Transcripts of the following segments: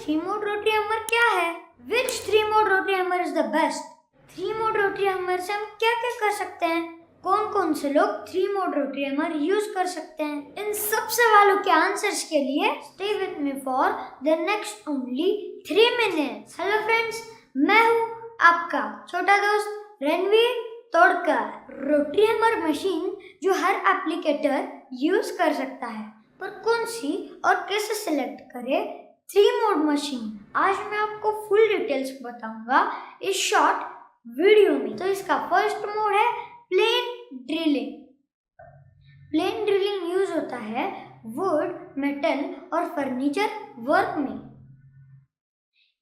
Three mode rotary hammer क्या है? Which three mode rotary hammer is the best? Three mode rotary hammer से हम क्या क्या कर सकते हैं? कौन कौन से लोग three mode rotary hammer use कर सकते हैं? इन सब सवालों के आंसर्स के लिए stay with me for the next only 3 minutes. Hello friends, मैं हूँ आपका छोटा दोस्त रणवीर तोड़कर। रोटरी हैमर मशीन जो हर एप्लीकेटर यूज कर सकता है, पर कौन सी और कैसे सिलेक्ट करे थ्री मोड मशीन, आज मैं आपको फुल डिटेल्स बताऊंगा इस शॉर्ट वीडियो में। तो इसका फर्स्ट मोड है plane drilling. Plane drilling use होता है वुड, मेटल और फर्नीचर वर्क में।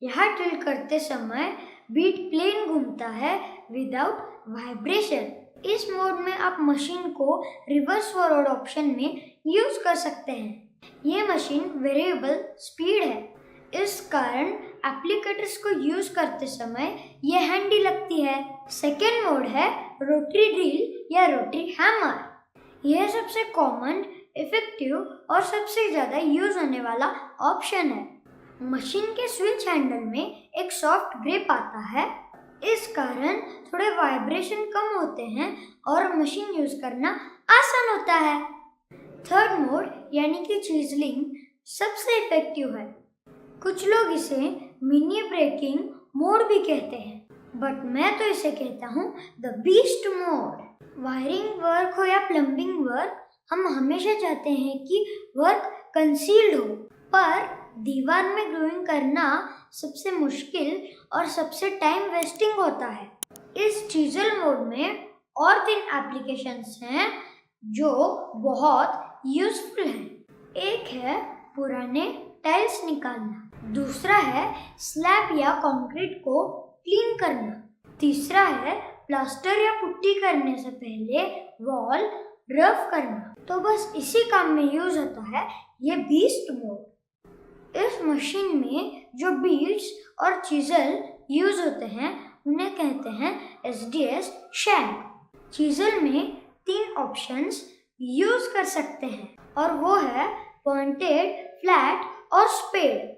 यहाँ ड्रिल करते समय बीट प्लेन घूमता है विदाउट वाइब्रेशन। इस मोड में आप मशीन को रिवर्स फॉरवर्ड ऑप्शन में यूज कर सकते हैं। ये मशीन वेरिएबल स्पीड है, इस कारण एप्लीकेटर्स को यूज करते समय ये हैंडी लगती है। सेकेंड मोड है रोटरी ड्रिल या रोटरी हैमर। यह सबसे कॉमन, इफेक्टिव और सबसे ज्यादा यूज होने वाला ऑप्शन है। मशीन के स्विच हैंडल में एक सॉफ्ट ग्रिप आता है, इस कारण थोड़े वाइब्रेशन कम होते हैं और मशीन यूज करना आसान होता है। थर्ड मोड यानी कि चीजलिंग सबसे इफेक्टिव है। कुछ लोग इसे मिनी ब्रेकिंग मोड भी कहते हैं, बट मैं तो इसे कहता हूँ the beast mode. Wiring work हो या प्लम्बिंग वर्क, हम हमेशा चाहते हैं कि वर्क कंसील्ड हो, पर दीवार में ग्लूइंग करना सबसे मुश्किल और सबसे टाइम वेस्टिंग होता है। इस चीजल मोड में और 3 एप्लीकेशंस हैं जो बहुत यूजफुल हैं। एक है पुराने टाइल्स निकालना, दूसरा है स्लैब या कंक्रीट को क्लीन करना, तीसरा है प्लास्टर या पुट्टी करने से पहले वॉल रफ करना। तो बस इसी काम में यूज होता है ये बीस्ट मोड। इस मशीन में जो बीड्स और चीजल यूज होते हैं उन्हें कहते हैं SDS शैंक। चीजल में 3 ऑप्शंस यूज कर सकते हैं और वो है पॉइंटेड, फ्लैट और स्पेड।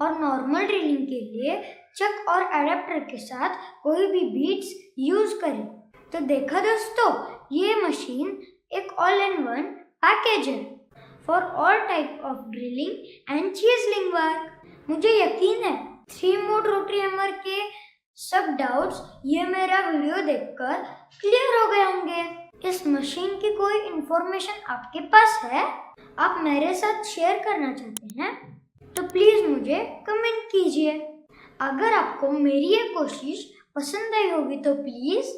और नॉर्मल ड्रिलिंग के लिए चक और एडेप्टर के साथ कोई भी बीड्स यूज करें। तो देखा दोस्तों, ये मशीन एक ऑल इन वन पैकेज है for all type of drilling and chiselling work. मुझे यकीन है थ्री मोड रोटरी हैमर के सब डाउट्स ये मेरा वीडियो देखकर क्लियर हो गए होंगे। इस मशीन की कोई इंफॉर्मेशन आपके पास है, आप मेरे साथ शेयर करना चाहते हैं, तो प्लीज मुझे कमेंट कीजिए। अगर आपको मेरी ये कोशिश पसंद आई होगी तो प्लीज